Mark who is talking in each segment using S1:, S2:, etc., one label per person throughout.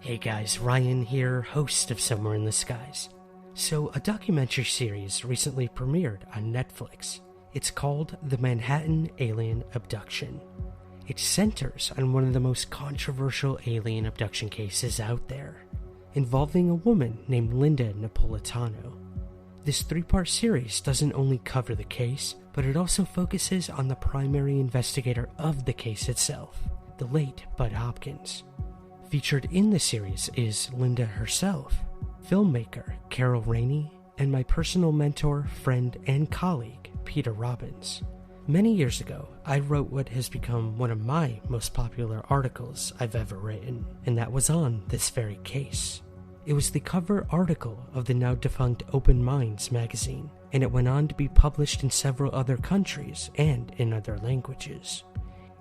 S1: Hey guys, Ryan here, host of Somewhere in the Skies. So, a documentary series recently premiered on Netflix. It's called The Manhattan Alien Abduction. It centers on one of the most controversial alien abduction cases out there, involving a woman named Linda Napolitano. This three-part series doesn't only cover the case, but it also focuses on the primary investigator of the case itself, the late Budd Hopkins. Featured in the series is Linda herself, filmmaker Carol Rainey, and my personal mentor, friend, and colleague, Peter Robbins. Many years ago, I wrote what has become one of my most popular articles I've ever written, and that was on this very case. It was the cover article of the now defunct Open Minds magazine, and it went on to be published in several other countries and in other languages.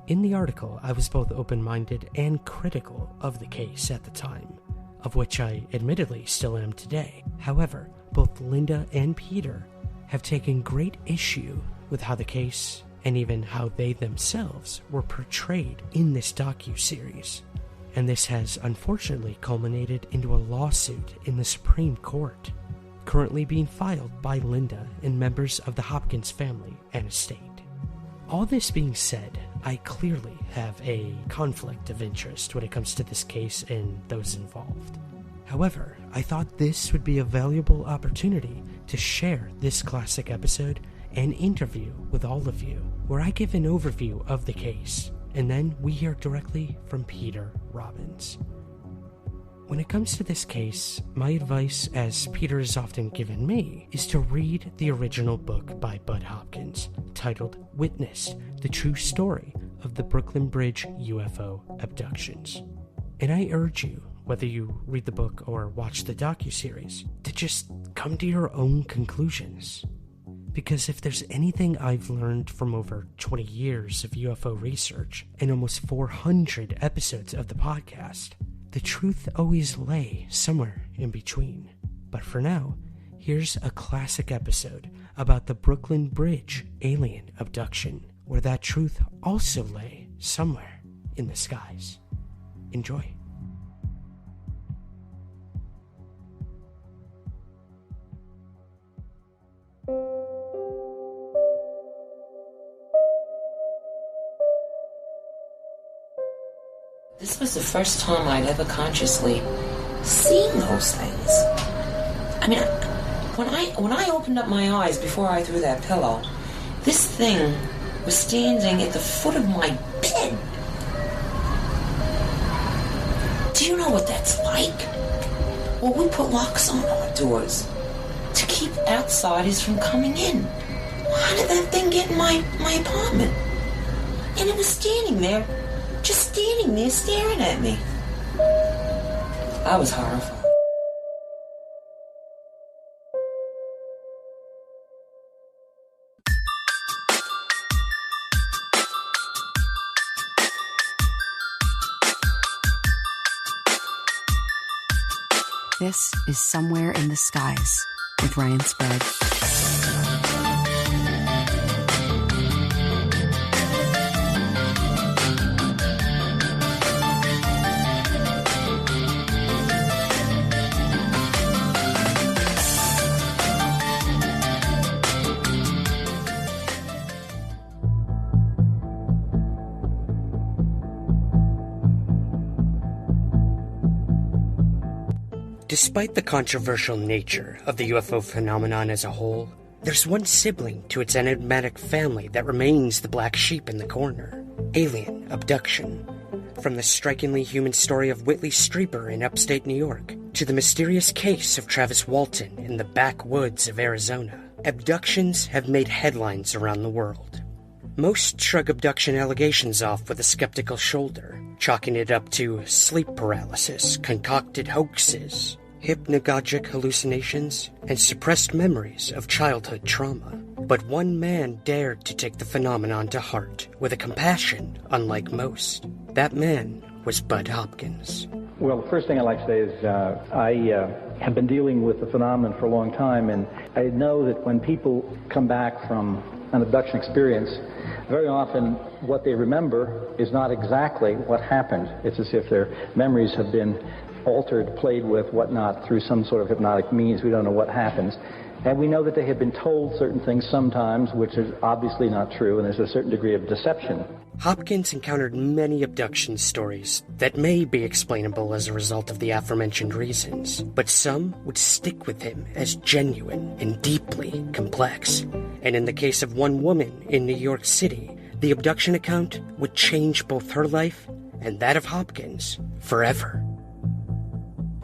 S1: In the article, I was both open-minded and critical of the case at the time, of which I admittedly still am today. However, both Linda and Peter have taken great issue with how the case, and even how they themselves, were portrayed in this docu-series. And this has unfortunately culminated into a lawsuit in the Supreme Court, currently being filed by Linda and members of the Hopkins family and estate. All this being said, I clearly have a conflict of interest when it comes to this case and those involved. However, I thought this would be a valuable opportunity to share this classic episode and interview with all of you, where I give an overview of the case, and then we hear directly from Peter Robbins. When it comes to this case, my advice, as Peter has often given me, is to read the original book by Budd Hopkins, titled Witness, the True Story of the Brooklyn Bridge UFO Abductions. And I urge you, whether you read the book or watch the docuseries, to just come to your own conclusions. Because if there's anything I've learned from over 20 years of UFO research and almost 400 episodes of the podcast, the truth always lay somewhere in between. But for now, here's a classic episode about the Brooklyn Bridge alien abduction, where that truth also lay somewhere in the skies. Enjoy.
S2: This was the first time I'd ever consciously seen those things. I mean, when I opened up my eyes before I threw that pillow, this thing was standing at the foot of my bed. Do you know what that's like? Well, we put locks on our doors to keep outsiders from coming in. How did that thing get in my apartment? And it was standing there, just standing there staring at me. I was horrified.
S3: This is Somewhere in the Skies with Ryan Sprague.
S1: Despite the controversial nature of the UFO phenomenon as a whole, there's one sibling to its enigmatic family that remains the black sheep in the corner: alien abduction. From the strikingly human story of Whitley Strieber in upstate New York, to the mysterious case of Travis Walton in the backwoods of Arizona, abductions have made headlines around the world. Most shrug abduction allegations off with a skeptical shoulder, chalking it up to sleep paralysis, concocted hoaxes, hypnagogic hallucinations, and suppressed memories of childhood trauma. But one man dared to take the phenomenon to heart with a compassion unlike most. That man was Budd Hopkins.
S4: Well, the first thing I'd like to say is I have been dealing with the phenomenon for a long time, and I know that when people come back from an abduction experience, very often what they remember is not exactly what happened. It's as if their memories have been altered, played with, whatnot, through some sort of hypnotic means. We don't know what happens. And we know that they have been told certain things sometimes, which is obviously not true, and there's a certain degree of deception.
S1: Hopkins encountered many abduction stories that may be explainable as a result of the aforementioned reasons, but some would stick with him as genuine and deeply complex. And in the case of one woman in New York City, the abduction account would change both her life and that of Hopkins forever.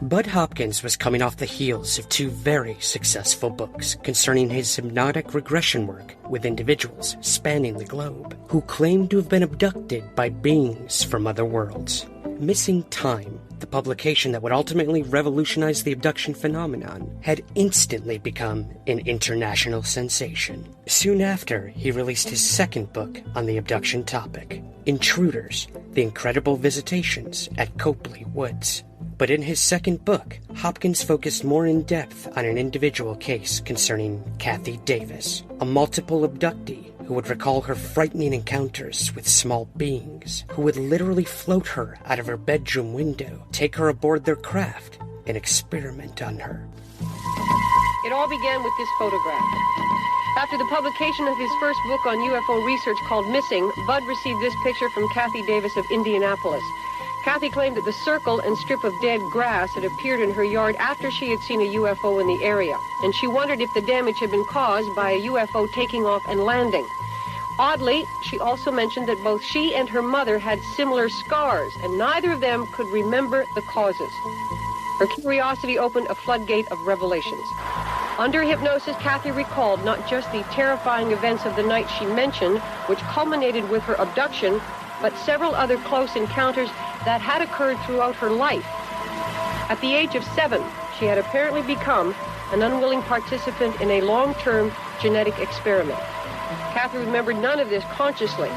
S1: Budd Hopkins was coming off the heels of two very successful books concerning his hypnotic regression work with individuals spanning the globe who claimed to have been abducted by beings from other worlds. Missing Time, the publication that would ultimately revolutionize the abduction phenomenon, had instantly become an international sensation. Soon after, he released his second book on the abduction topic, Intruders, The Incredible Visitations at Copley Woods. But in his second book, Hopkins focused more in depth on an individual case concerning Kathy Davis, a multiple abductee who would recall her frightening encounters with small beings who would literally float her out of her bedroom window, take her aboard their craft, and experiment on her.
S5: It all began with this photograph. After the publication of his first book on UFO research called Missing, Budd received this picture from Kathy Davis of Indianapolis. Kathy claimed that the circle and strip of dead grass had appeared in her yard after she had seen a UFO in the area, and she wondered if the damage had been caused by a UFO taking off and landing. Oddly, she also mentioned that both she and her mother had similar scars, and neither of them could remember the causes. Her curiosity opened a floodgate of revelations. Under hypnosis, Kathy recalled not just the terrifying events of the night she mentioned, which culminated with her abduction, but several other close encounters that had occurred throughout her life. At the age of 7, she had apparently become an unwilling participant in a long-term genetic experiment. Kathy remembered none of this consciously.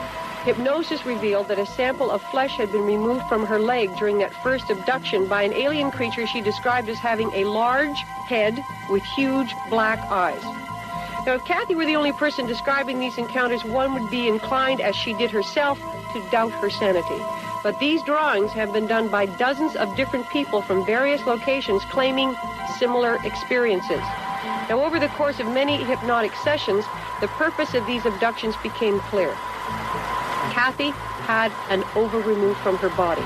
S5: Hypnosis revealed that a sample of flesh had been removed from her leg during that first abduction by an alien creature she described as having a large head with huge black eyes. Now, if Kathy were the only person describing these encounters, one would be inclined, as she did herself, to doubt her sanity. But these drawings have been done by dozens of different people from various locations claiming similar experiences. Now, over the course of many hypnotic sessions, the purpose of these abductions became clear. Kathy had an ova removed from her body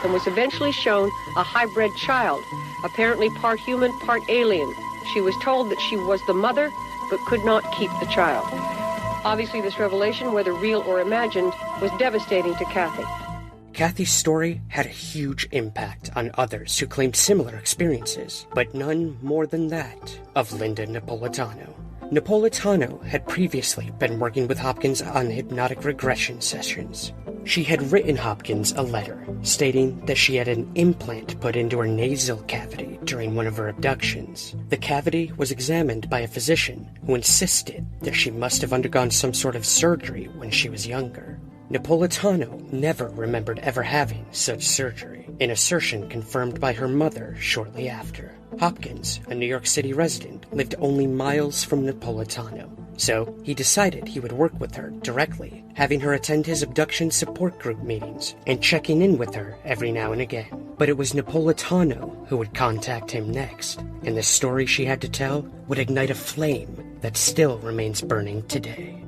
S5: and was eventually shown a hybrid child, apparently part human, part alien. She was told that she was the mother, but could not keep the child. Obviously, this revelation, whether real or imagined, was devastating to Kathy.
S1: Kathy's story had a huge impact on others who claimed similar experiences, but none more than that of Linda Napolitano. Napolitano had previously been working with Hopkins on hypnotic regression sessions. She had written Hopkins a letter stating that she had an implant put into her nasal cavity during one of her abductions. The cavity was examined by a physician who insisted that she must have undergone some sort of surgery when she was younger. Napolitano never remembered ever having such surgery, an assertion confirmed by her mother shortly after. Hopkins, a New York City resident, lived only miles from Napolitano, so he decided he would work with her directly, having her attend his abduction support group meetings and checking in with her every now and again. But it was Napolitano who would contact him next, and the story she had to tell would ignite a flame that still remains burning today.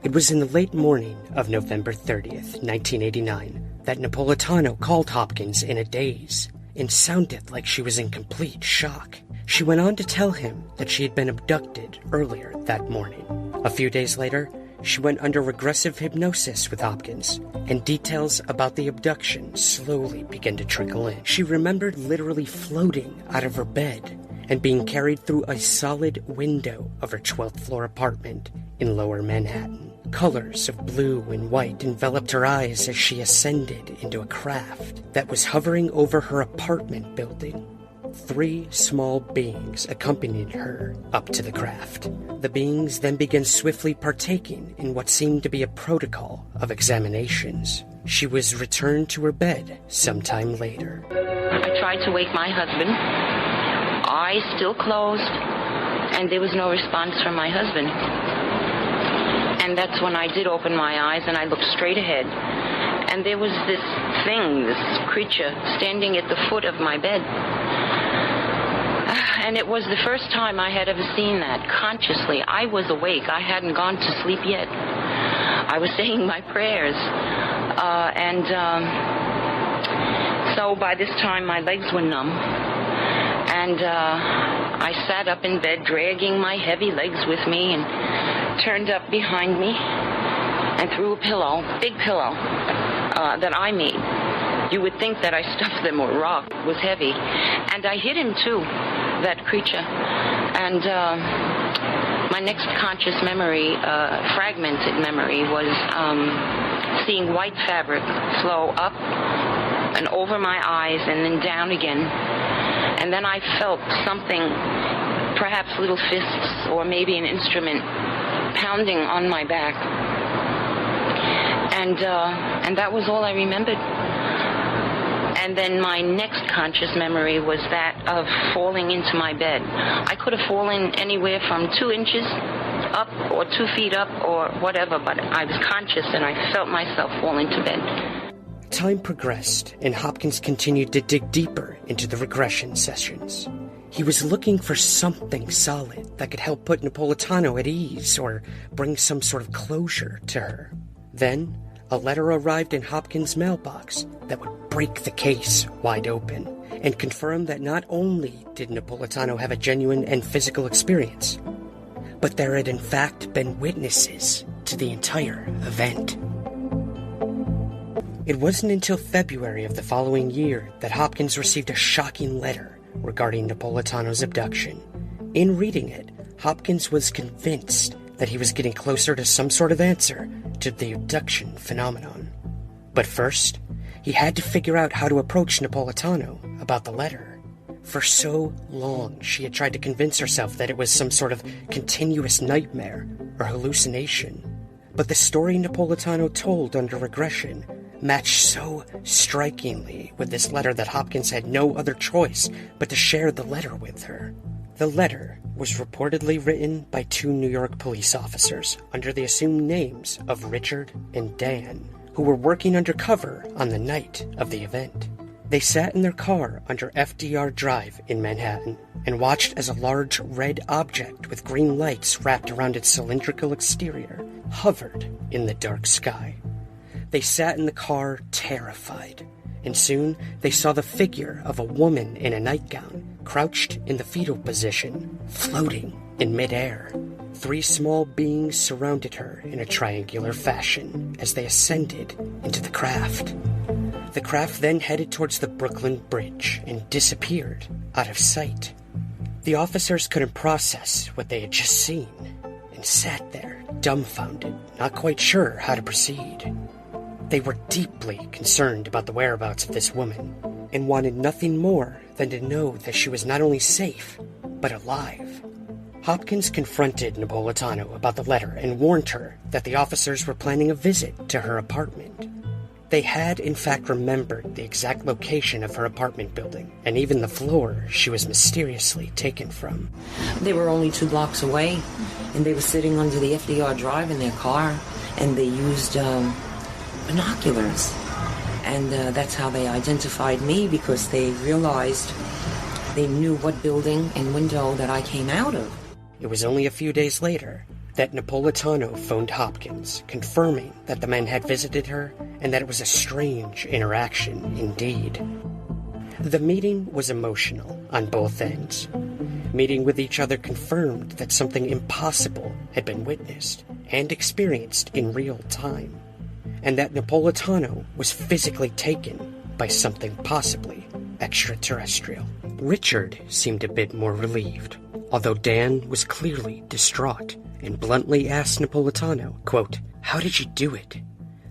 S1: It was in the late morning of November 30th, 1989, that Napolitano called Hopkins in a daze and sounded like she was in complete shock. She went on to tell him that she had been abducted earlier that morning. A few days later, she went under regressive hypnosis with Hopkins, and details about the abduction slowly began to trickle in. She remembered literally floating out of her bed and being carried through a solid window of her 12th floor apartment in Lower Manhattan. Colors of blue and white enveloped her eyes as she ascended into a craft that was hovering over her apartment building. 3 small beings accompanied her up to the craft. The beings then began swiftly partaking in what seemed to be a protocol of examinations. She was returned to her bed sometime later.
S6: I tried to wake my husband. Eyes still closed, and there was no response from my husband. And that's when I did open my eyes, and I looked straight ahead. and there was this thing, this creature, standing at the foot of my bed. And it was the first time I had ever seen that consciously. I was awake. I hadn't gone to sleep yet. I was saying my prayers. So by this time, my legs were numb. And I sat up in bed, dragging my heavy legs with me, and turned up behind me and threw a pillow, big pillow, that I made. You would think that I stuffed them with rock. It was heavy. And I hit him, too, that creature. And my next conscious memory, fragmented memory, was seeing white fabric flow up and over my eyes and then down again. And then I felt something, perhaps little fists or maybe an instrument, pounding on my back. And that was all I remembered. And then my next conscious memory was that of falling into my bed. I could have fallen anywhere from 2 inches up or 2 feet up or whatever, but I was conscious and I felt myself fall into bed.
S1: Time progressed, and Hopkins continued to dig deeper into the regression sessions. He was looking for something solid that could help put Napolitano at ease or bring some sort of closure to her. Then, a letter arrived in Hopkins' mailbox that would break the case wide open and confirm that not only did Napolitano have a genuine and physical experience, but there had in fact been witnesses to the entire event. It wasn't until February of the following year that Hopkins received a shocking letter regarding Napolitano's abduction. In reading it, Hopkins was convinced that he was getting closer to some sort of answer to the abduction phenomenon. But first, he had to figure out how to approach Napolitano about the letter. For so long, she had tried to convince herself that it was some sort of continuous nightmare or hallucination. But the story Napolitano told under regression matched so strikingly with this letter that Hopkins had no other choice but to share the letter with her. The letter was reportedly written by 2 New York police officers under the assumed names of Richard and Dan, who were working undercover on the night of the event. They sat in their car under FDR Drive in Manhattan and watched as a large red object with green lights wrapped around its cylindrical exterior hovered in the dark sky. They sat in the car terrified, and soon they saw the figure of a woman in a nightgown, crouched in the fetal position, floating in midair. 3 small beings surrounded her in a triangular fashion as they ascended into the craft. The craft then headed towards the Brooklyn Bridge and disappeared out of sight. The officers couldn't process what they had just seen and sat there, dumbfounded, not quite sure how to proceed. They were deeply concerned about the whereabouts of this woman and wanted nothing more than to know that she was not only safe, but alive. Hopkins confronted Napolitano about the letter and warned her that the officers were planning a visit to her apartment. They had, in fact, remembered the exact location of her apartment building and even the floor she was mysteriously taken from.
S2: They were only 2 blocks away, and they were sitting under the FDR Drive in their car, and they used binoculars. And that's how they identified me, because they realized they knew what building and window that I came out of.
S1: It was only a few days later that Napolitano phoned Hopkins, confirming that the men had visited her and that it was a strange interaction indeed. The meeting was emotional on both ends. Meeting with each other confirmed that something impossible had been witnessed and experienced in real time, and that Napolitano was physically taken by something possibly extraterrestrial. Richard seemed a bit more relieved, although Dan was clearly distraught and bluntly asked Napolitano, quote, "How did you do it?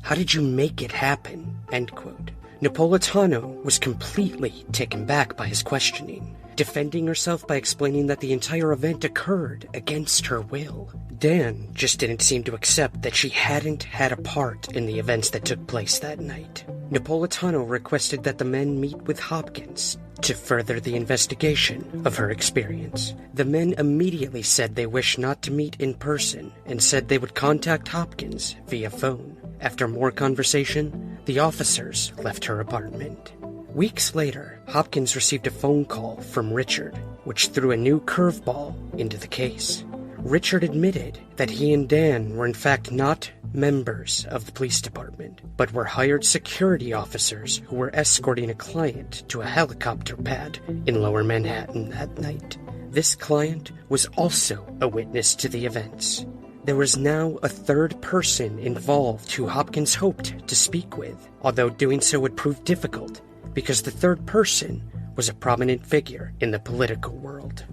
S1: How did you make it happen?" End quote. Napolitano was completely taken back by his questioning, defending herself by explaining that the entire event occurred against her will. Dan just didn't seem to accept that she hadn't had a part in the events that took place that night. Napolitano requested that the men meet with Hopkins to further the investigation of her experience. The men immediately said they wished not to meet in person and said they would contact Hopkins via phone. After more conversation, the officers left her apartment. Weeks later, Hopkins received a phone call from Richard, which threw a new curveball into the case. Richard admitted that he and Dan were in fact not members of the police department, but were hired security officers who were escorting a client to a helicopter pad in Lower Manhattan that night. This client was also a witness to the events. There was now a third person involved who Hopkins hoped to speak with, although doing so would prove difficult because the third person was a prominent figure in the political world.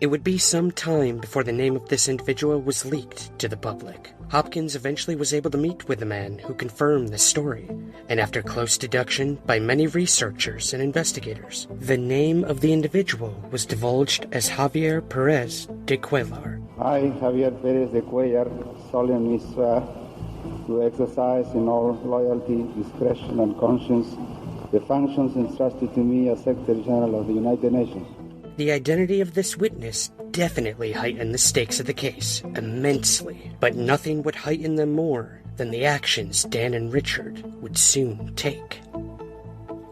S1: It would be some time before the name of this individual was leaked to the public. Hopkins eventually was able to meet with the man who confirmed the story, and after close deduction by many researchers and investigators, the name of the individual was divulged as Javier Perez de Cuellar.
S7: I, Javier Perez de Cuellar, solemnly swear to exercise in all loyalty, discretion, and conscience the functions entrusted to me as Secretary General of the United Nations.
S1: The identity of this witness definitely heightened the stakes of the case immensely, but nothing would heighten them more than the actions Dan and Richard would soon take.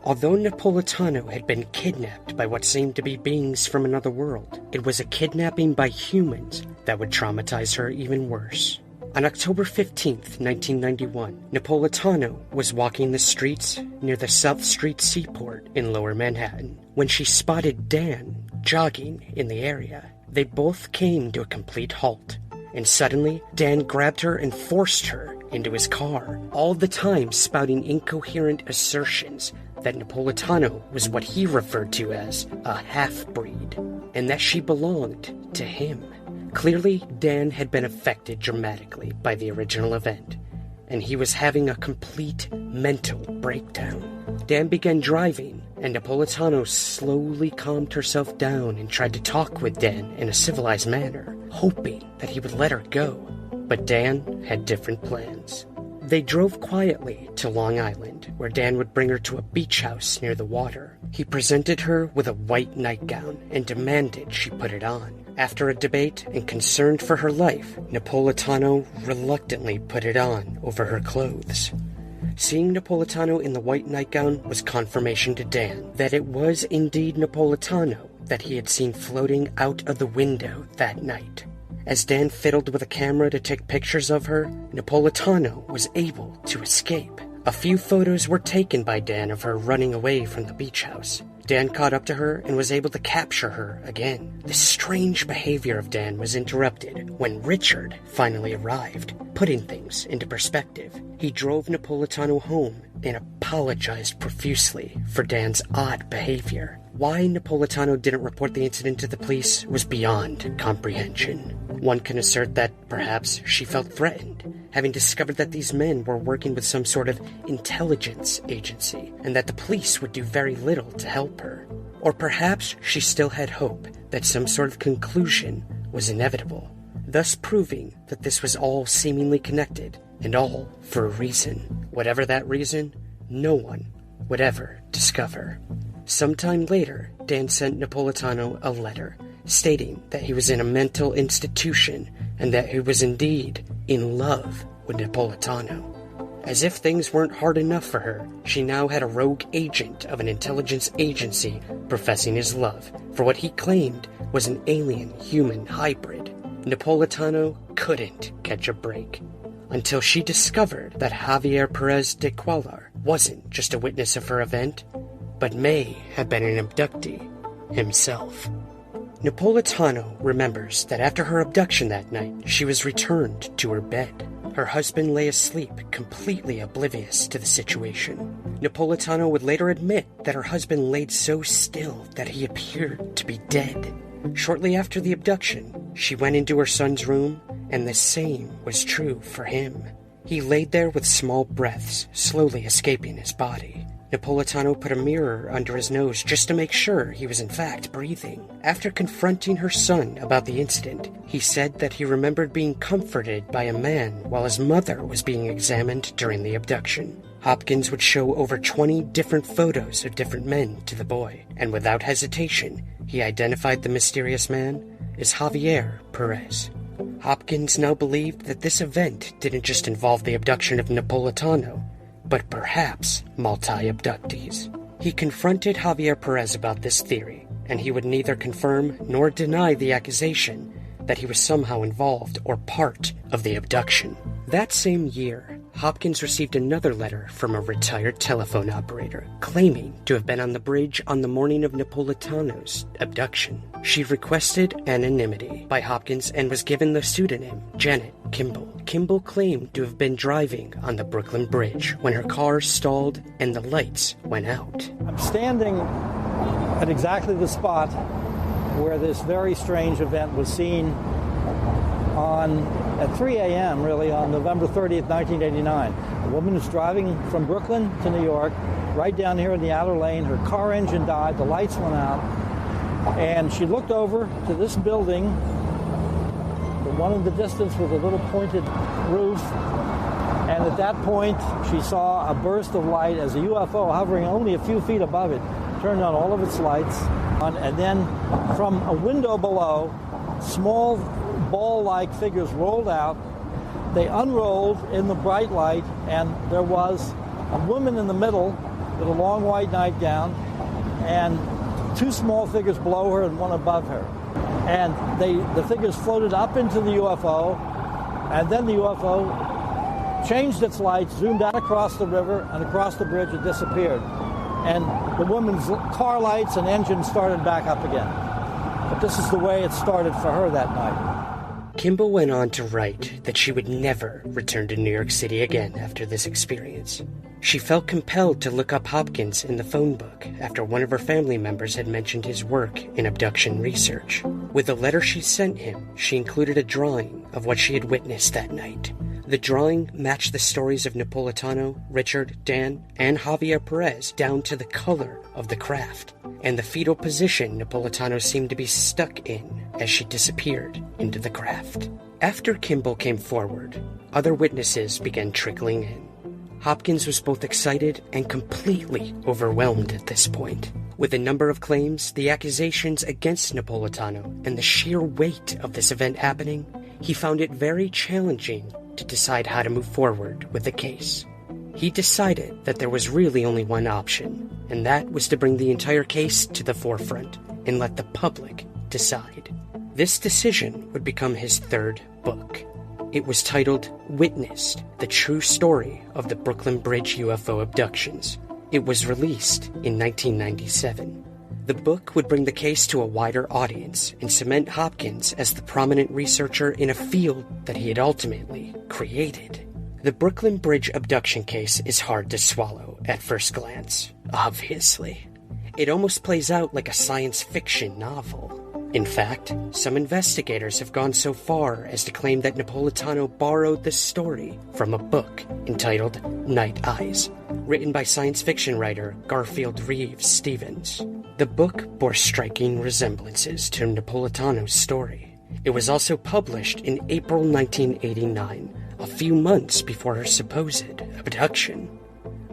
S1: Although Napolitano had been kidnapped by what seemed to be beings from another world, it was a kidnapping by humans that would traumatize her even worse. On October 15th, 1991, Napolitano was walking the streets near the South Street Seaport in Lower Manhattan when she spotted Dan jogging in the area. They both came to a complete halt, and suddenly Dan grabbed her and forced her into his car, all the time spouting incoherent assertions that Napolitano was what he referred to as a half-breed, and that she belonged to him. Clearly, Dan had been affected dramatically by the original event, and he was having a complete mental breakdown. Dan began driving, and Napolitano slowly calmed herself down and tried to talk with Dan in a civilized manner, hoping that he would let her go. But Dan had different plans. They drove quietly to Long Island, where Dan would bring her to a beach house near the water. He presented her with a white nightgown and demanded she put it on. After a debate and concerned for her life, Napolitano reluctantly put it on over her clothes. Seeing Napolitano in the white nightgown was confirmation to Dan that it was indeed Napolitano that he had seen floating out of the window that night. As Dan fiddled with a camera to take pictures of her, Napolitano was able to escape. A few photos were taken by Dan of her running away from the beach house. Dan caught up to her and was able to capture her again. The strange behavior of Dan was interrupted when Richard finally arrived, putting things into perspective. He drove Napolitano home and apologized profusely for Dan's odd behavior. Why Napolitano didn't report the incident to the police was beyond comprehension. One can assert that perhaps she felt threatened, having discovered that these men were working with some sort of intelligence agency, and that the police would do very little to help her. Or perhaps she still had hope that some sort of conclusion was inevitable, thus proving that this was all seemingly connected, and all for a reason. Whatever that reason, no one would ever discover. Sometime later, Dan sent Napolitano a letter stating that he was in a mental institution and that he was indeed in love with Napolitano. As if things weren't hard enough for her, she now had a rogue agent of an intelligence agency professing his love for what he claimed was an alien-human hybrid. Napolitano couldn't catch a break until she discovered that Javier Perez de Cuellar wasn't just a witness of her event, but may have been an abductee himself. Napolitano remembers that after her abduction that night, she was returned to her bed. Her husband lay asleep, completely oblivious to the situation. Napolitano would later admit that her husband laid so still that he appeared to be dead. Shortly after the abduction, she went into her son's room, and the same was true for him. He laid there with small breaths, slowly escaping his body. Napolitano put a mirror under his nose just to make sure he was in fact breathing. After confronting her son about the incident, he said that he remembered being comforted by a man while his mother was being examined during the abduction. Hopkins would show over 20 different photos of different men to the boy, and without hesitation, he identified the mysterious man as Javier Perez. Hopkins now believed that this event didn't just involve the abduction of Napolitano, but perhaps multi-abductees. He confronted Javier Perez about this theory, and he would neither confirm nor deny the accusation that he was somehow involved or part of the abduction. That same year, Hopkins received another letter from a retired telephone operator claiming to have been on the bridge on the morning of Napolitano's abduction. She requested anonymity by Hopkins and was given the pseudonym Janet Kimball. Kimball claimed to have been driving on the Brooklyn Bridge when her car stalled and the lights went out.
S8: I'm standing at exactly the spot where this very strange event was seen at 3 a.m., really, on November 30th, 1989. A woman was driving from Brooklyn to New York, right down here in the outer lane. Her car engine died, the lights went out, and she looked over to this building, the one in the distance with a little pointed roof, and at that point, she saw a burst of light as a UFO hovering only a few feet above it turned on all of its lights, and then from a window below, small ball-like figures rolled out. They unrolled in the bright light, and there was a woman in the middle with a long white nightgown, and two small figures below her and one above her. And the figures floated up into the UFO, and then the UFO changed its lights, zoomed out across the river and across the bridge and disappeared. And the woman's car lights and engine started back up again. But this is the way it started for her that night.
S1: Kimball went on to write that she would never return to New York City again after this experience. She felt compelled to look up Hopkins in the phone book after one of her family members had mentioned his work in abduction research. With the letter she sent him, she included a drawing of what she had witnessed that night. The drawing matched the stories of Napolitano, Richard, Dan, and Javier Perez down to the color of the craft, and the fetal position Napolitano seemed to be stuck in as she disappeared into the craft. After Kimball came forward, other witnesses began trickling in. Hopkins was both excited and completely overwhelmed at this point. With a number of claims, the accusations against Napolitano, and the sheer weight of this event happening, he found it very challenging to decide how to move forward with the case. He decided that there was really only one option, and that was to bring the entire case to the forefront and let the public decide. This decision would become his third book. It was titled Witnessed, the True Story of the Brooklyn Bridge UFO Abductions. It was released in 1997. The book would bring the case to a wider audience and cement Hopkins as the prominent researcher in a field that he had ultimately created. The Brooklyn Bridge abduction case is hard to swallow at first glance, obviously. It almost plays out like a science fiction novel. In fact, some investigators have gone so far as to claim that Napolitano borrowed the story from a book entitled Night Eyes, written by science fiction writer Garfield Reeves Stevens. The book bore striking resemblances to Napolitano's story. It was also published in April 1989, a few months before her supposed abduction.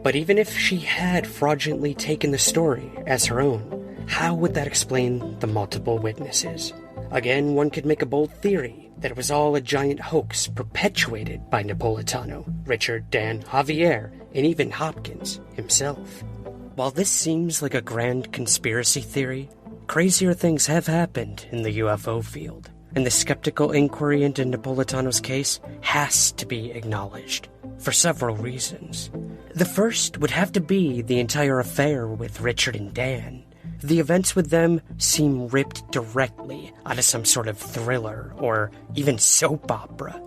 S1: But even if she had fraudulently taken the story as her own, how would that explain the multiple witnesses? Again, one could make a bold theory that it was all a giant hoax perpetuated by Napolitano, Richard, Dan, Javier, and even Hopkins himself. While this seems like a grand conspiracy theory, crazier things have happened in the UFO field, and the skeptical inquiry into Napolitano's case has to be acknowledged, for several reasons. The first would have to be the entire affair with Richard and Dan. The events with them seem ripped directly out of some sort of thriller or even soap opera.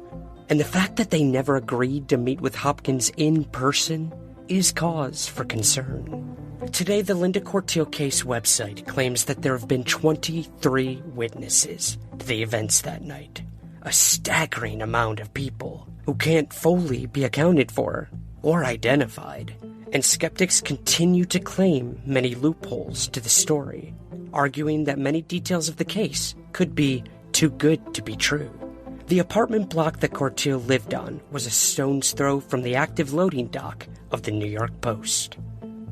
S1: And the fact that they never agreed to meet with Hopkins in person is cause for concern. Today, the Linda Cortile case website claims that there have been 23 witnesses to the events that night. A staggering amount of people who can't fully be accounted for or identified. And skeptics continue to claim many loopholes to the story, arguing that many details of the case could be too good to be true. The apartment block that Cortile lived on was a stone's throw from the active loading dock of the New York Post.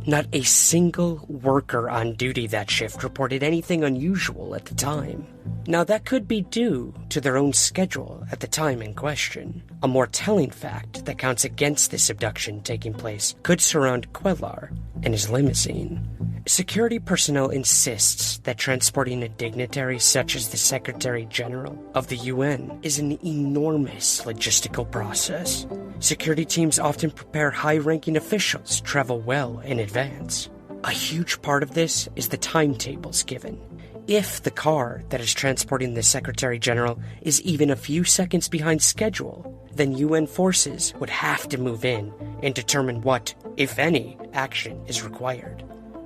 S1: Not a single worker on duty that shift reported anything unusual at the time. Now, that could be due to their own schedule at the time in question. A more telling fact that counts against this abduction taking place could surround Quellar and his limousine. Security personnel insists that transporting a dignitary such as the Secretary General of the UN is an enormous logistical process. Security teams often prepare high-ranking officials to travel well in advance. A huge part of this is the timetables given. If the car that is transporting the Secretary General is even a few seconds behind schedule, then UN forces would have to move in and determine what, if any, action is required.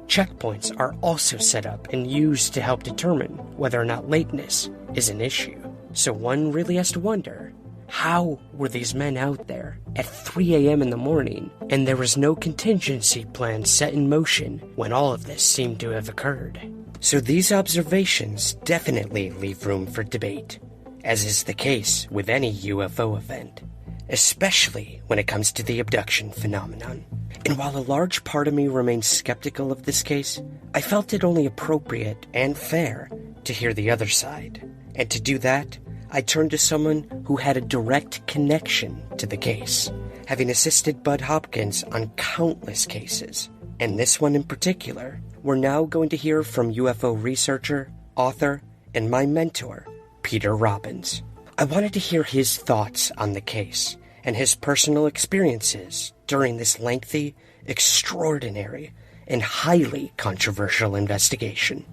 S1: Checkpoints are also set up and used to help determine whether or not lateness is an issue. So one really has to wonder, how were these men out there at 3 a.m. in the morning and there was no contingency plan set in motion when all of this seemed to have occurred? So these observations definitely leave room for debate, as is the case with any UFO event, especially when it comes to the abduction phenomenon. And while a large part of me remains skeptical of this case, I felt it only appropriate and fair to hear the other side. And to do that, I turned to someone who had a direct connection to the case, having assisted Budd Hopkins on countless cases. And this one in particular, we're now going to hear from UFO researcher, author, and my mentor, Peter Robbins. I wanted to hear his thoughts on the case and his personal experiences during this lengthy, extraordinary, and highly controversial investigation.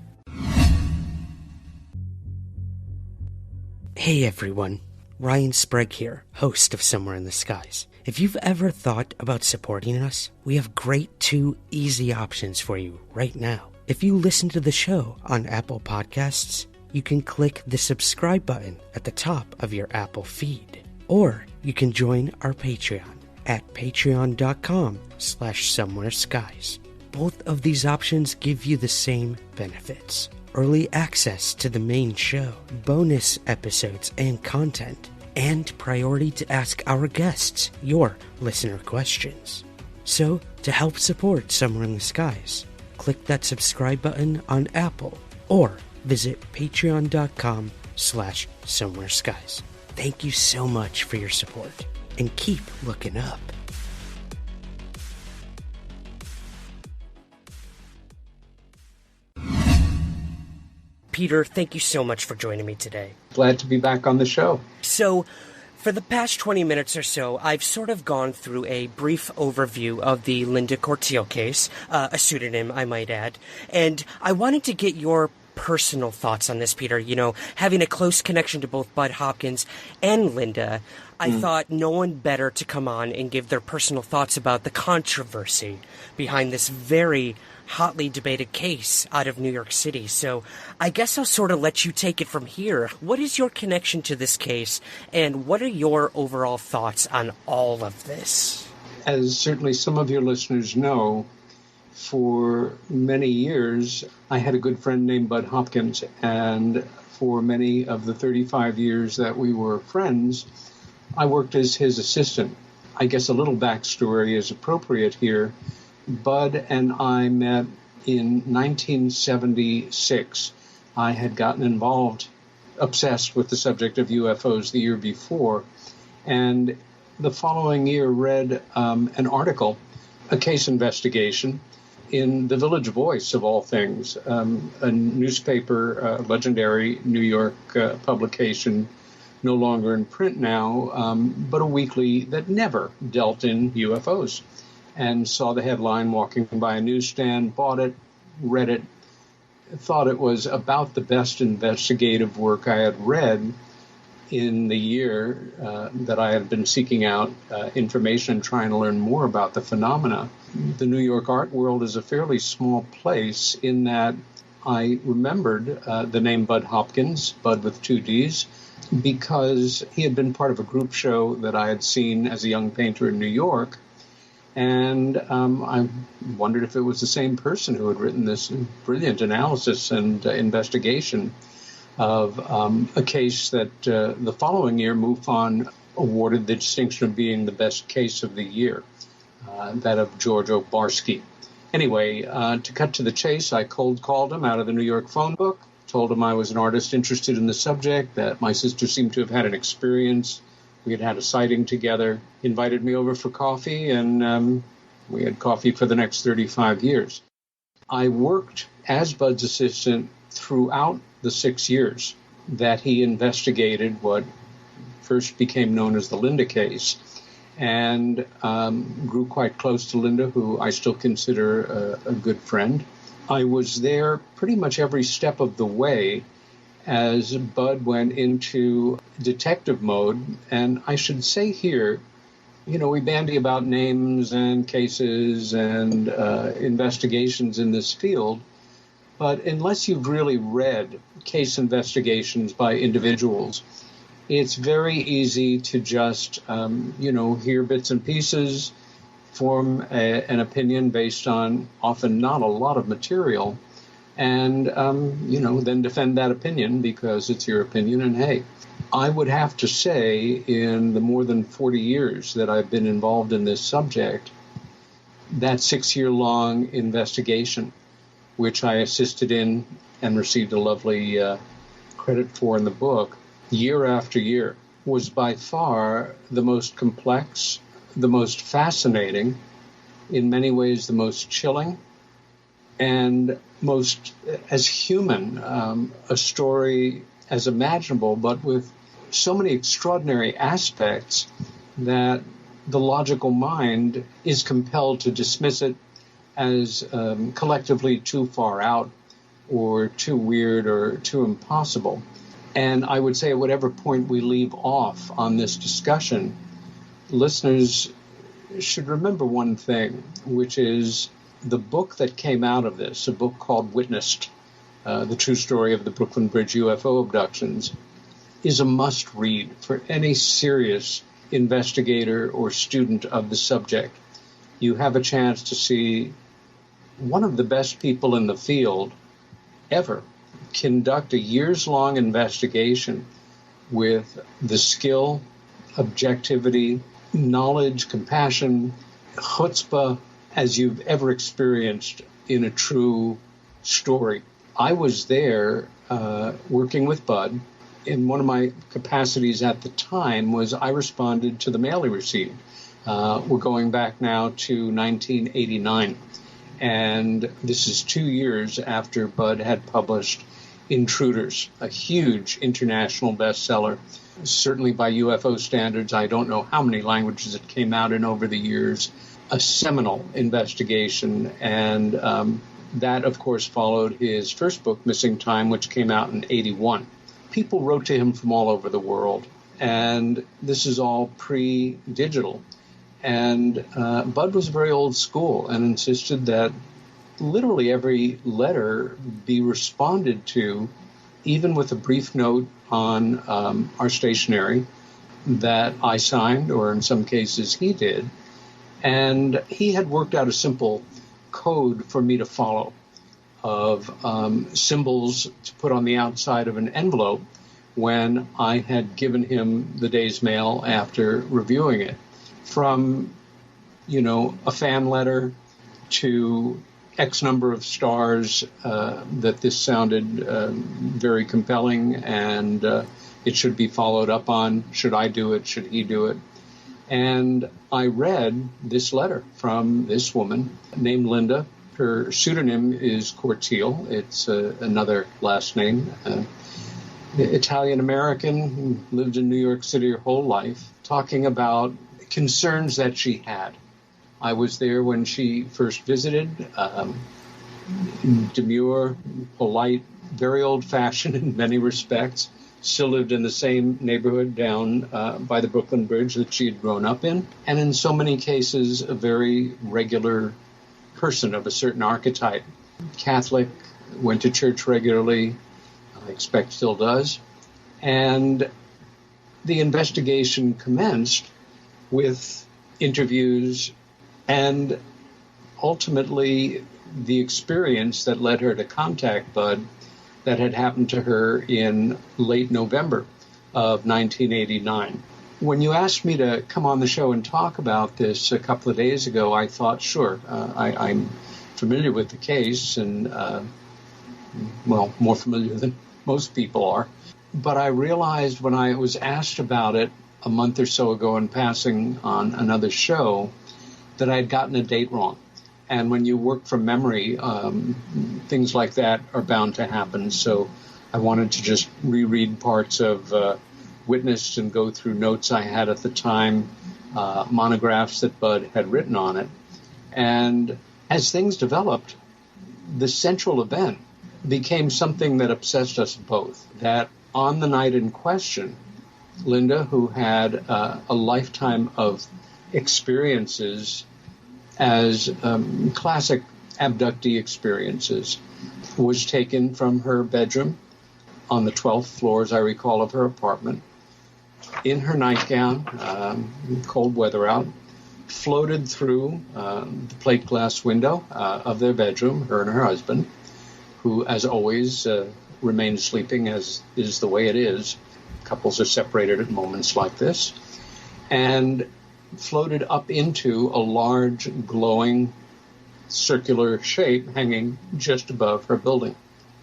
S1: Hey everyone, Ryan Sprague here, host of Somewhere in the Skies. If you've ever thought about supporting us, we have great 2 easy options for you right now. If you listen to the show on Apple Podcasts, you can click the subscribe button at the top of your Apple feed. Or you can join our Patreon at patreon.com/somewhereskies. Both of these options give you the same benefits. Early access to the main show, bonus episodes and content, and priority to ask our guests your listener questions. So, to help support Somewhere in the Skies, click that subscribe button on Apple or visit patreon.com/somewhereskies. Thank you so much for your support, and keep looking up. Peter, thank you so much for joining me today.
S9: Glad to be back on the show.
S1: So, for the past 20 minutes or so, I've sort of gone through a brief overview of the Linda Cortiel case, a pseudonym, I might add, and I wanted to get your personal thoughts on this, Peter. You know, having a close connection to both Budd Hopkins and Linda, I thought no one better to come on and give their personal thoughts about the controversy behind this very hotly debated case out of New York City. So I guess I'll sort of let you take it from here. What is your connection to this case, and what are your overall thoughts on all of this?
S9: As certainly some of your listeners know, for many years, I had a good friend named Budd Hopkins, and for many of the 35 years that we were friends, I worked as his assistant. I guess a little backstory is appropriate here. Budd and I met in 1976. I had gotten involved, obsessed with the subject of UFOs the year before, and the following year read an article, a case investigation, in the Village Voice, of all things, a newspaper, legendary New York publication, no longer in print now, but a weekly that never dealt in UFOs. And saw the headline walking by a newsstand, bought it, read it, thought it was about the best investigative work I had read in the year that I had been seeking out information and trying to learn more about the phenomena. The New York art world is a fairly small place in that I remembered the name Budd Hopkins, Budd with 2 Ds, because he had been part of a group show that I had seen as a young painter in New York. And I wondered if it was the same person who had written this brilliant analysis and investigation of a case that the following year MUFON awarded the distinction of being the best case of the year, that of George Obarski. Anyway, to cut to the chase, I cold called him out of the New York phone book, told him I was an artist interested in the subject, that my sister seemed to have had an experience. We had had a sighting together, invited me over for coffee, and we had coffee for the next 35 years. I worked as Budd's assistant throughout the 6 years that he investigated what first became known as the Linda case, and grew quite close to Linda, who I still consider a good friend. I was there pretty much every step of the way as Budd went into detective mode. And I should say here, we bandy about names and cases and investigations in this field, but unless you've really read case investigations by individuals, it's very easy to just, hear bits and pieces, form an opinion based on often not a lot of material, and, then defend that opinion because it's your opinion. And hey, I would have to say in the more than 40 years that I've been involved in this subject, that 6-year-long investigation, which I assisted in and received a lovely credit for in the book, year after year, was by far the most complex, the most fascinating, in many ways the most chilling, and most as human a story as imaginable, but with so many extraordinary aspects that the logical mind is compelled to dismiss it as collectively too far out or too weird or too impossible. And I would say at whatever point we leave off on this discussion, listeners should remember one thing, which is the book that came out of this, a book called Witnessed, The True Story of the Brooklyn Bridge UFO Abductions, is a must-read for any serious investigator or student of the subject. You have a chance to see one of the best people in the field ever conduct a years-long investigation with the skill, objectivity, knowledge, compassion, chutzpah as you've ever experienced in a true story. I was there working with Budd. In one of my capacities at the time was I responded to the mail he received. We're going back now to 1989. And this is 2 years after Budd had published Intruders, a huge international bestseller, certainly by UFO standards. I don't know how many languages it came out in over the years, a seminal investigation. And that, of course, followed his first book, Missing Time, which came out in 81. People wrote to him from all over the world, and this is all pre-digital. And Budd was very old school and insisted that literally every letter be responded to, even with a brief note on our stationery that I signed, or in some cases he did. And he had worked out a simple code for me to follow of symbols to put on the outside of an envelope when I had given him the day's mail after reviewing it. From, a fan letter to X number of stars, that this sounded very compelling and it should be followed up on. Should I do it? Should he do it? And I read this letter from this woman named Linda. Her pseudonym is Corteil. It's another last name. Italian-American, lived in New York City her whole life, talking about concerns that she had. I was there when she first visited, demure, polite, very old-fashioned in many respects, still lived in the same neighborhood down by the Brooklyn Bridge that she had grown up in, and in so many cases, a very regular person of a certain archetype. Catholic, went to church regularly, I expect still does, and the investigation commenced with interviews and ultimately the experience that led her to contact Budd that had happened to her in late November of 1989. When you asked me to come on the show and talk about this a couple of days ago, I thought, sure, I'm familiar with the case and, more familiar than most people are. But I realized when I was asked about it a month or so ago in passing on another show that I'd gotten a date wrong. And when you work from memory, things like that are bound to happen. So I wanted to just reread parts of Witnessed and go through notes I had at the time, monographs that Budd had written on it. And as things developed, the central event became something that obsessed us both. That on the night in question, Linda, who had a lifetime of experiences as classic abductee experiences, was taken from her bedroom on the 12th floor, as I recall, of her apartment, in her nightgown, cold weather out, floated through the plate glass window of their bedroom, her and her husband, who, as always, remained sleeping, as is the way it is. Couples are separated at moments like this, and floated up into a large, glowing, circular shape hanging just above her building.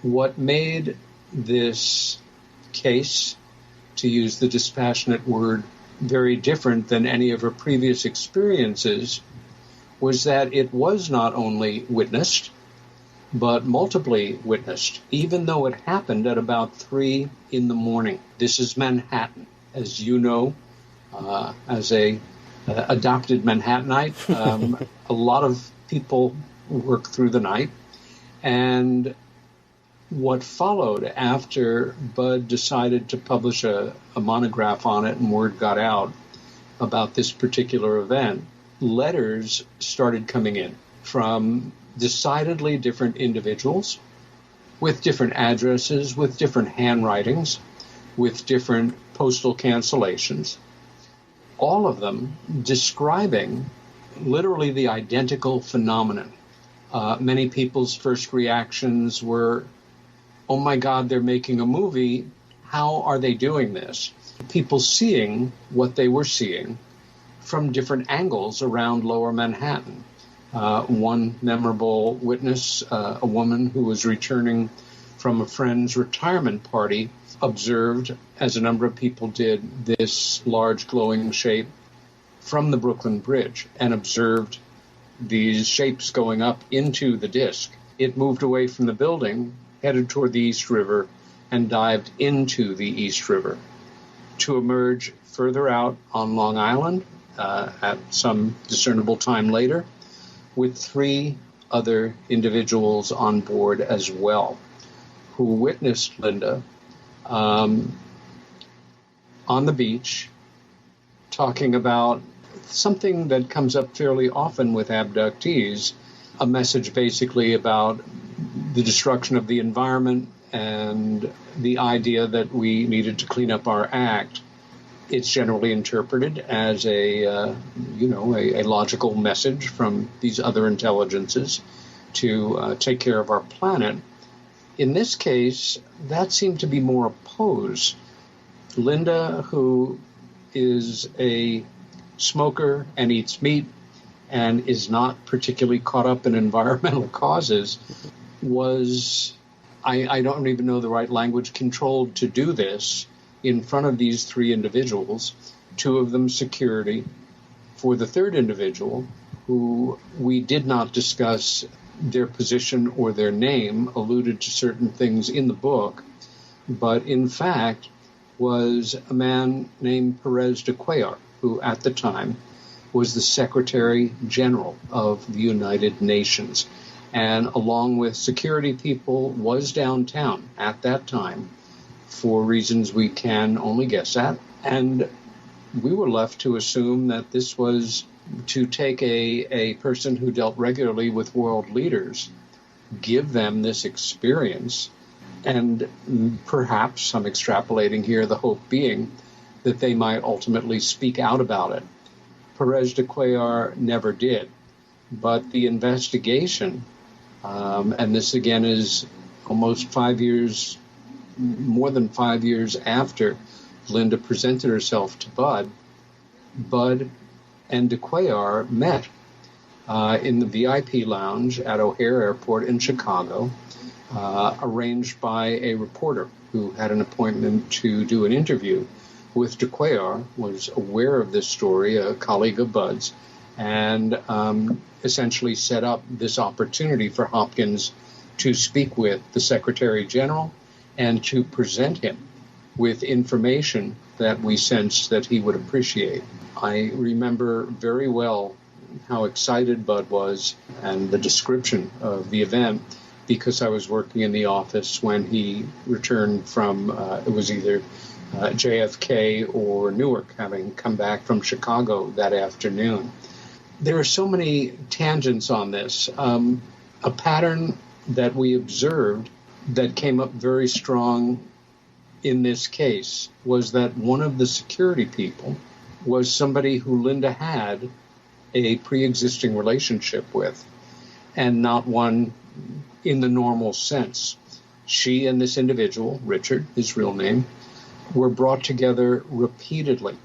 S9: What made this case, to use the dispassionate word, very different than any of her previous experiences was that it was not only witnessed, but multiply witnessed, even though it happened at about 3 a.m. This is Manhattan. As you know, as a adopted Manhattanite, a lot of people work through the night. And what followed after Budd decided to publish a monograph on it and word got out about this particular event, letters started coming in from decidedly different individuals with different addresses, with different handwritings, with different postal cancellations, all of them describing literally the identical phenomenon. Many people's first reactions were, oh my God, they're making a movie. How are they doing this? People seeing what they were seeing from different angles around Lower Manhattan. One memorable witness, a woman who was returning from a friend's retirement party, observed, as a number of people did, this large glowing shape from the Brooklyn Bridge and observed these shapes going up into the disk. It moved away from the building, headed toward the East River, and dived into the East River to emerge further out on Long Island at some discernible time later with 3 other individuals on board as well who witnessed Linda on the beach talking about something that comes up fairly often with abductees, a message basically about the destruction of the environment and the idea that we needed to clean up our act. It's generally interpreted as a logical message from these other intelligences to take care of our planet. In this case, that seemed to be more a pose. Linda, who is a smoker and eats meat and is not particularly caught up in environmental causes, was, I don't even know the right language, controlled to do this in front of these 3 individuals, 2 of them security. For the 3rd individual, who we did not discuss their position or their name, alluded to certain things in the book, but in fact was a man named Perez de Cuellar, who at the time was the Secretary General of the United Nations, and along with security people was downtown at that time for reasons we can only guess at. And we were left to assume that this was to take a person who dealt regularly with world leaders, give them this experience, and perhaps, I'm extrapolating here, the hope being that they might ultimately speak out about it. Perez de Cuellar never did, but the investigation, and this again is almost 5 years, more than 5 years after Linda presented herself to Budd and de Cuellar met in the VIP lounge at O'Hare Airport in Chicago, arranged by a reporter who had an appointment to do an interview with de Cuellar, was aware of this story, a colleague of Budd's, and essentially set up this opportunity for Hopkins to speak with the Secretary General and to present him with information that we sensed that he would appreciate. I remember very well how excited Budd was and the description of the event, because I was working in the office when he returned from, it was either JFK or Newark, having come back from Chicago that afternoon. There are so many tangents on this. A pattern that we observed that came up very strong in this case was that one of the security people was somebody who Linda had a pre-existing relationship with, and not one in the normal sense. She and this individual, Richard, his real name, were brought together repeatedly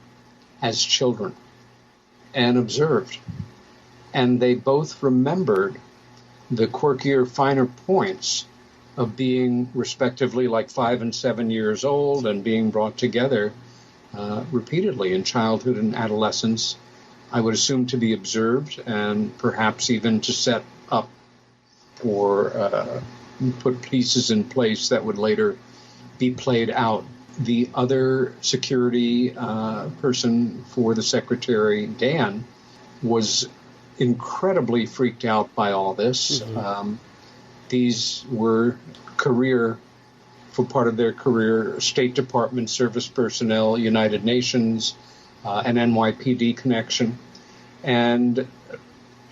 S9: as children and observed. And they both remembered the quirkier, finer points of being respectively like 5 and 7 years old and being brought together repeatedly in childhood and adolescence, I would assume to be observed and perhaps even to set up or put pieces in place that would later be played out. The other security person for the secretary, Dan, was incredibly freaked out by all this. Mm-hmm. These were for part of their career, State Department service personnel, United Nations, an NYPD connection, and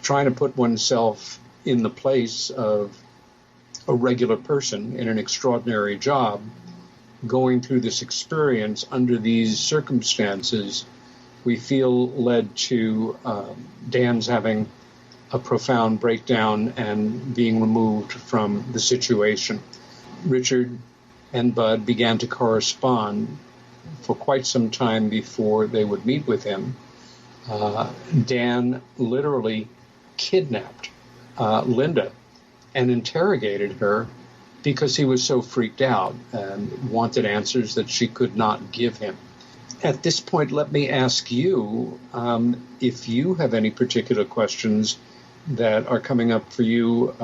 S9: trying to put oneself in the place of a regular person in an extraordinary job, going through this experience under these circumstances, we feel led to Dan's having a profound breakdown and being removed from the situation. Richard and Budd began to correspond for quite some time before they would meet with him. Dan literally kidnapped Linda and interrogated her because he was so freaked out and wanted answers that she could not give him. At this point, let me ask you if you have any particular questions that are coming up for you,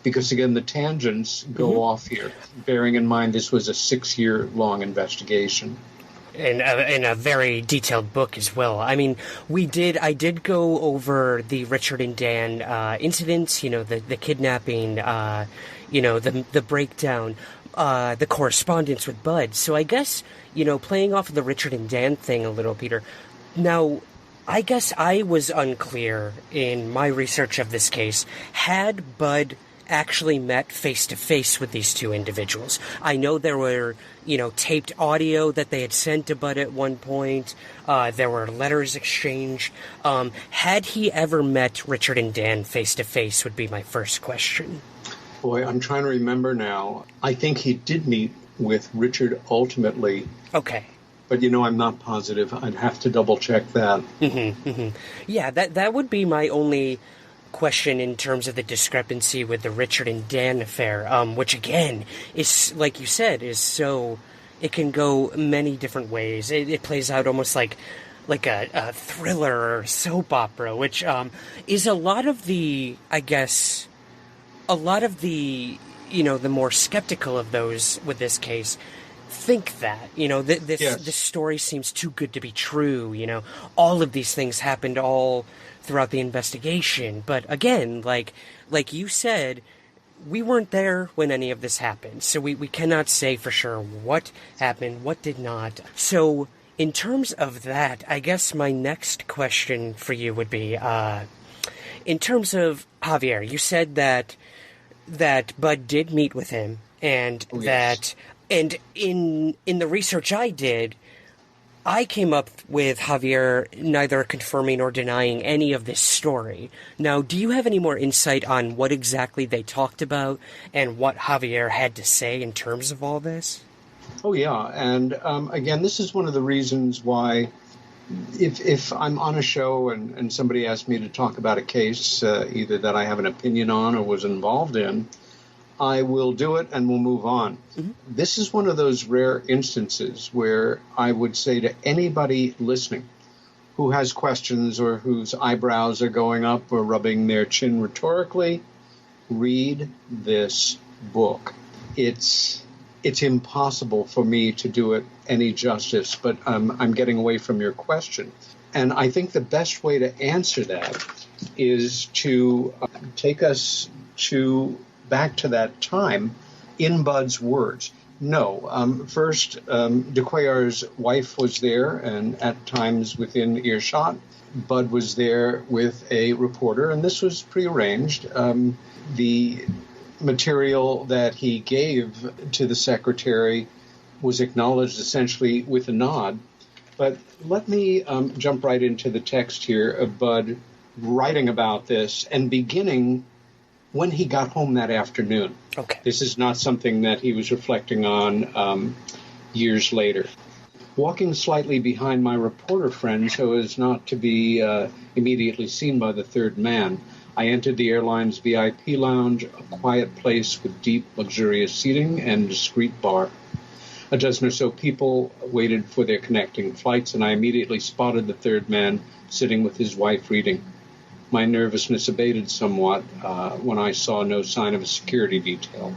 S9: because, again, the tangents go off here, bearing in mind this was a 6-year-long investigation.
S1: And a very detailed book as well. I mean, I did go over the Richard and Dan incidents, the kidnapping, the breakdown, the correspondence with Budd. So I guess, playing off of the Richard and Dan thing a little, Peter. Now, I guess I was unclear in my research of this case. Had Budd actually met face-to-face with these two individuals? I know there were, taped audio that they had sent to Budd at one point. There were letters exchanged. Had he ever met Richard and Dan face-to-face would be my first question.
S9: Boy, I'm trying to remember now. I think he did meet with Richard ultimately.
S1: Okay.
S9: But, I'm not positive. I'd have to double-check that.
S1: Mm-hmm, mm-hmm. Yeah, that would be my only question in terms of the discrepancy with the Richard and Dan affair, which, again, is, like you said, is so... It can go many different ways. It plays out almost like a thriller or soap opera, which is a lot of the, the more skeptical of those with this case think that, this story seems too good to be true, all of these things happened all throughout the investigation. But again, like you said, we weren't there when any of this happened, so we cannot say for sure what happened, what did not. So in terms of that, I guess my next question for you would be, in terms of Javier, you said that Budd did meet with him, and and in the research I did, I came up with Javier neither confirming or denying any of this story. Now, do you have any more insight on what exactly they talked about and what Javier had to say in terms of all this?
S9: Oh, yeah. And again, this is one of the reasons why if I'm on a show and somebody asks me to talk about a case, either that I have an opinion on or was involved in, I will do it and we'll move on. Mm-hmm. This is one of those rare instances where I would say to anybody listening who has questions or whose eyebrows are going up or rubbing their chin rhetorically, read this book. It's impossible for me to do it any justice, but I'm getting away from your question. And I think the best way to answer that is to take us back to that time in Budd's words. No, first, de Cuellar's wife was there, and at times within earshot. Budd was there with a reporter, and this was prearranged. The material that he gave to the secretary was acknowledged essentially with a nod. But let me jump right into the text here of Budd writing about this and beginning when he got home that afternoon. Okay. This is not something that he was reflecting on years later. Walking slightly behind my reporter friend so as not to be immediately seen by the third man, I entered the airline's VIP lounge, a quiet place with deep, luxurious seating and discreet bar. A dozen or so people waited for their connecting flights, and I immediately spotted the third man sitting with his wife reading. My nervousness abated somewhat when I saw no sign of a security detail.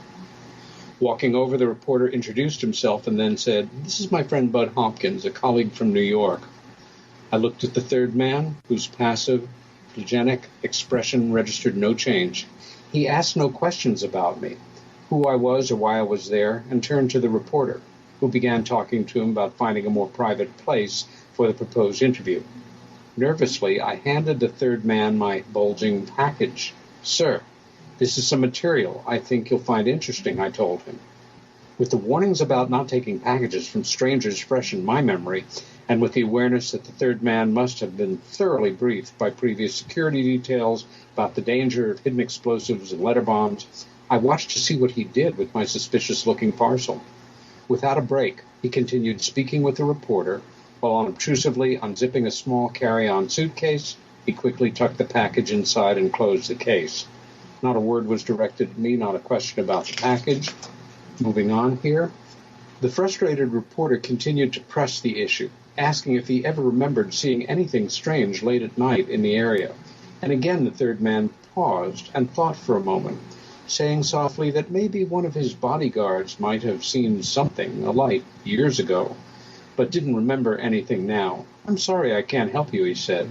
S9: Walking over, the reporter introduced himself and then said, "This is my friend Budd Hopkins, a colleague from New York." I looked at the third man, whose passive, phlegenic expression registered no change. He asked no questions about me, who I was or why I was there, and turned to the reporter, who began talking to him about finding a more private place for the proposed interview. Nervously, I handed the third man my bulging package. "Sir, this is some material I think you'll find interesting," I told him. With the warnings about not taking packages from strangers fresh in my memory, and with the awareness that the third man must have been thoroughly briefed by previous security details about the danger of hidden explosives and letter bombs, I watched to see what he did with my suspicious-looking parcel. Without a break, he continued speaking with the reporter, while unobtrusively unzipping a small carry-on suitcase, he quickly tucked the package inside and closed the case. Not a word was directed at me, not a question about the package. Moving on here. The frustrated reporter continued to press the issue, asking if he ever remembered seeing anything strange late at night in the area. And again the third man paused and thought for a moment, saying softly that maybe one of his bodyguards might have seen something, a light, years ago, but didn't remember anything now. "I'm sorry I can't help you," he said.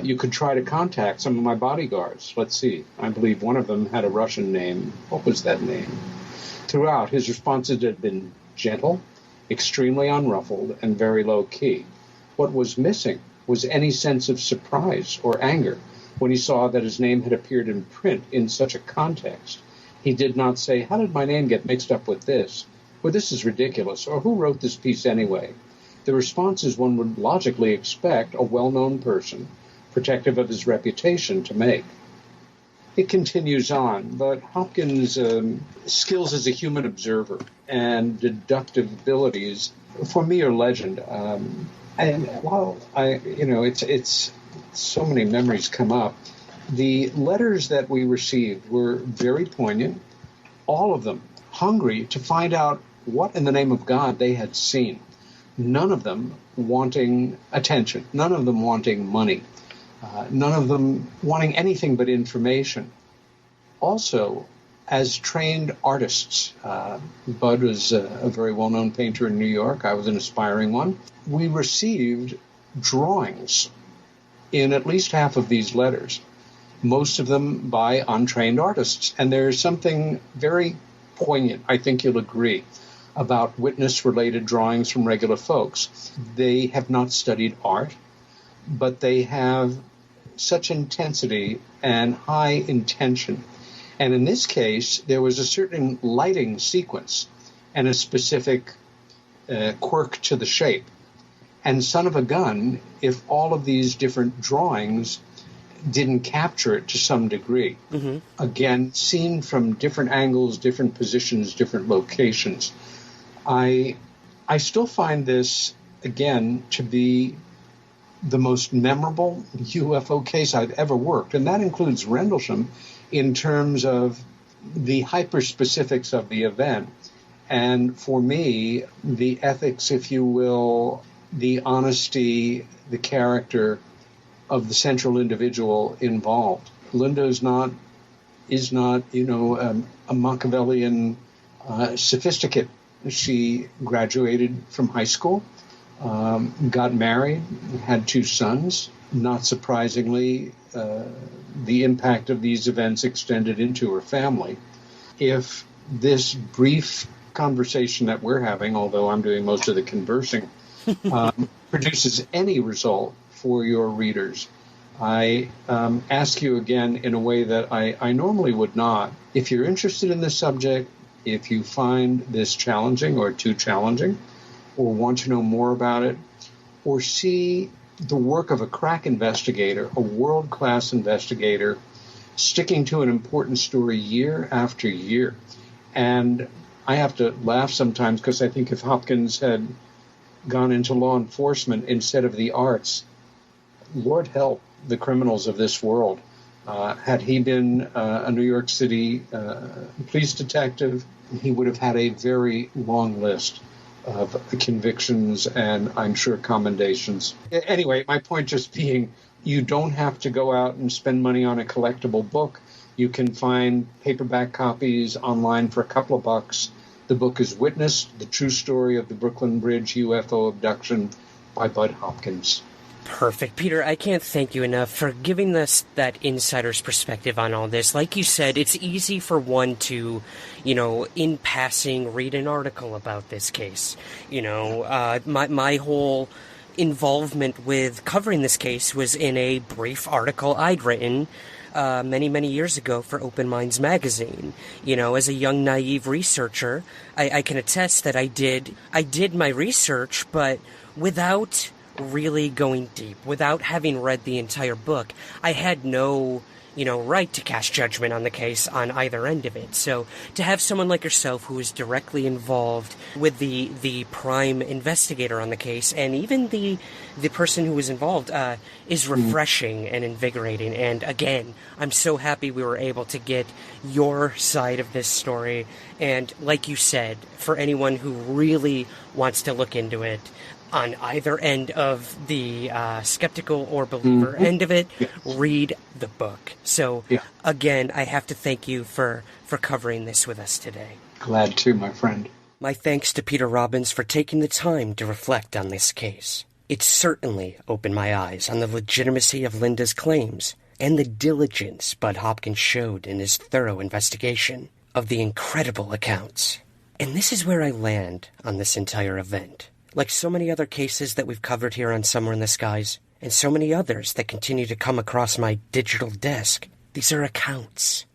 S9: You could try to contact some of my bodyguards. Let's see. I believe one of them had a Russian name. What was that name?" Throughout, his responses had been gentle, extremely unruffled, and very low-key. What was missing was any sense of surprise or anger when he saw that his name had appeared in print in such a context. He did not say, "How did my name get mixed up with this?" or "This is ridiculous," or "Who wrote this piece anyway?" The responses one would logically expect a well-known person, protective of his reputation, to make. It continues on, but Hopkins' skills as a human observer and deductive abilities, for me, are legend. And while it's so many memories come up. The letters that we received were very poignant, all of them hungry to find out what in the name of God they had seen. None of them wanting attention, none of them wanting money, none of them wanting anything but information. Also, as trained artists, Budd was a very well-known painter in New York. I was an aspiring one. We received drawings in at least half of these letters, most of them by untrained artists. And there's something very poignant, I think you'll agree, about witness-related drawings from regular folks. They have not studied art, but they have such intensity and high intention. And in this case, there was a certain lighting sequence and a specific quirk to the shape. And son of a gun, if all of these different drawings didn't capture it to some degree. Mm-hmm. Again, seen from different angles, different positions, different locations. I still find this, again, to be the most memorable UFO case I've ever worked, and that includes Rendlesham in terms of the hyper-specifics of the event. And for me, the ethics, if you will, the honesty, the character of the central individual involved. Linda is not, a Machiavellian sophisticate. She graduated from high school, got married, had 2 sons. Not surprisingly, the impact of these events extended into her family. If this brief conversation that we're having, although I'm doing most of the conversing, produces any result for your readers, I ask you again in a way that I normally would not. If you're interested in this subject, if you find this challenging or too challenging, or want to know more about it, or see the work of a crack investigator, a world-class investigator, sticking to an important story year after year. And I have to laugh sometimes because I think if Hopkins had gone into law enforcement instead of the arts, Lord help the criminals of this world. Had he been a New York City police detective, he would have had a very long list of convictions and, I'm sure, commendations. Anyway, my point just being, you don't have to go out and spend money on a collectible book. You can find paperback copies online for a couple of bucks. The book is Witness, the true story of the Brooklyn Bridge UFO abduction by Budd Hopkins.
S1: Perfect. Peter, I can't thank you enough for giving us that insider's perspective on all this. Like you said, it's easy for one to, in passing, read an article about this case. My whole involvement with covering this case was in a brief article I'd written many, many years ago for Open Minds magazine. As a young, naive researcher, I can attest that I did my research, but without really going deep, without having read the entire book. I had no, right to cast judgment on the case on either end of it. So to have someone like yourself who is directly involved with the prime investigator on the case, and even the person who was involved, is refreshing and invigorating. And again, I'm so happy we were able to get your side of this story. And like you said, for anyone who really wants to look into it, on either end of the skeptical or believer end of it, read the book. So, again, I have to thank you for covering this with us today.
S9: Glad to, my friend.
S1: My thanks to Peter Robbins for taking the time to reflect on this case. It certainly opened my eyes on the legitimacy of Linda's claims and the diligence Budd Hopkins showed in his thorough investigation of the incredible accounts. And this is where I land on this entire event. Like so many other cases that we've covered here on Somewhere in the Skies, and so many others that continue to come across my digital desk, these are accounts,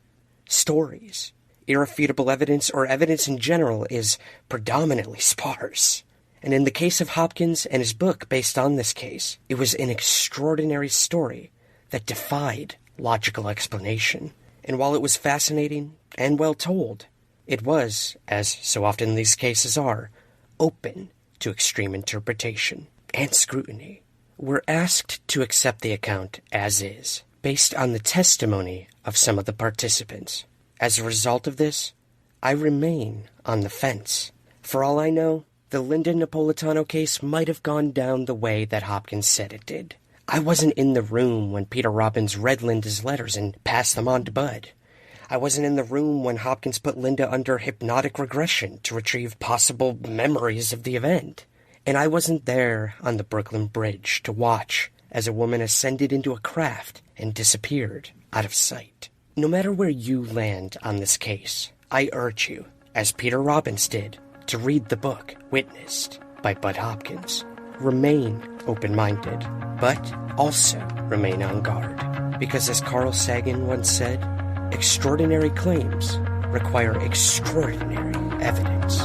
S1: stories. Irrefutable evidence, or evidence in general, is predominantly sparse. And in the case of Hopkins and his book based on this case, it was an extraordinary story that defied logical explanation. And while it was fascinating and well told, it was, as so often these cases are, open to extreme interpretation and scrutiny. We're asked to accept the account as is, based on the testimony of some of the participants. As a result of this, I remain on the fence. For all I know, the Linda Napolitano case might have gone down the way that Hopkins said it did. I wasn't in the room when Peter Robbins read Linda's letters and passed them on to Budd. I wasn't in the room when Hopkins put Linda under hypnotic regression to retrieve possible memories of the event. And I wasn't there on the Brooklyn Bridge to watch as a woman ascended into a craft and disappeared out of sight. No matter where you land on this case, I urge you, as Peter Robbins did, to read the book Witnessed by Budd Hopkins. Remain open-minded, but also remain on guard. Because as Carl Sagan once said, extraordinary claims require extraordinary evidence.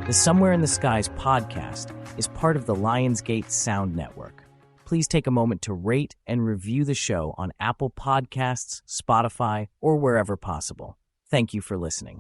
S10: The Somewhere in the Skies podcast is part of the Lionsgate Sound Network. please take a moment to rate and review the show on Apple Podcasts, Spotify, or wherever possible. Thank you for listening.